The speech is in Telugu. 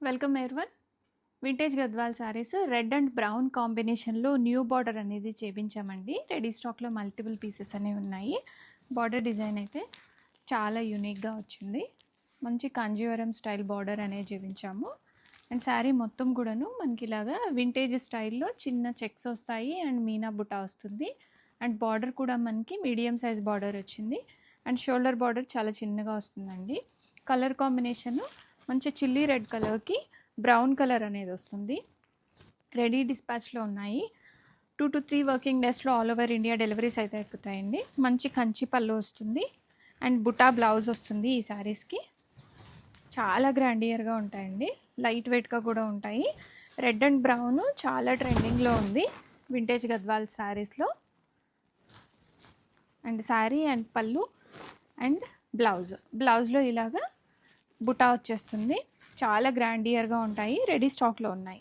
Welcome everyone. Vintage Gadwal saris red and brown కాంబినేషన్లో న్యూ బార్డర్ అనేది చేపించామండి. రెడీ స్టాక్లో మల్టిపుల్ పీసెస్ అనేవి ఉన్నాయి. బార్డర్ డిజైన్ అయితే చాలా యూనిక్గా వచ్చింది. మంచి కాంజీవరం స్టైల్ బార్డర్ అనేది చేపించాము. అండ్ శారీ మొత్తం కూడాను మనకి ఇలాగా వింటేజ్ స్టైల్లో చిన్న చెక్స్ వస్తాయి అండ్ మీనా బుటా వస్తుంది. అండ్ బార్డర్ కూడా మనకి మీడియం సైజ్ బార్డర్ వచ్చింది. అండ్ షోల్డర్ బార్డర్ చాలా చిన్నగా వస్తుందండి. కలర్ కాంబినేషన్ మంచి చిల్లీ రెడ్ కలర్కి బ్రౌన్ కలర్ అనేది వస్తుంది. రెడీ డిస్పాచ్లో ఉన్నాయి. 2 to 3 వర్కింగ్ డేస్లో ఆల్ ఓవర్ ఇండియా డెలివరీస్ అయితే అయిపోతాయండి. మంచి కంచి పళ్ళు వస్తుంది అండ్ బుటా బ్లౌజ్ వస్తుంది. ఈ శారీస్కి చాలా గ్రాండియర్గా ఉంటాయండి. లైట్ వెయిట్గా కూడా ఉంటాయి. రెడ్ అండ్ బ్రౌన్ చాలా ట్రెండింగ్లో ఉంది వింటేజ్ గద్వాల్ శారీస్లో. అండ్ శారీ అండ్ పళ్ళు అండ్ బ్లౌజ్లో ఇలాగా బుటా వచ్చేస్తుంది. చాలా గ్రాండియర్గా ఉంటాయి. రెడీ స్టాక్లో ఉన్నాయి.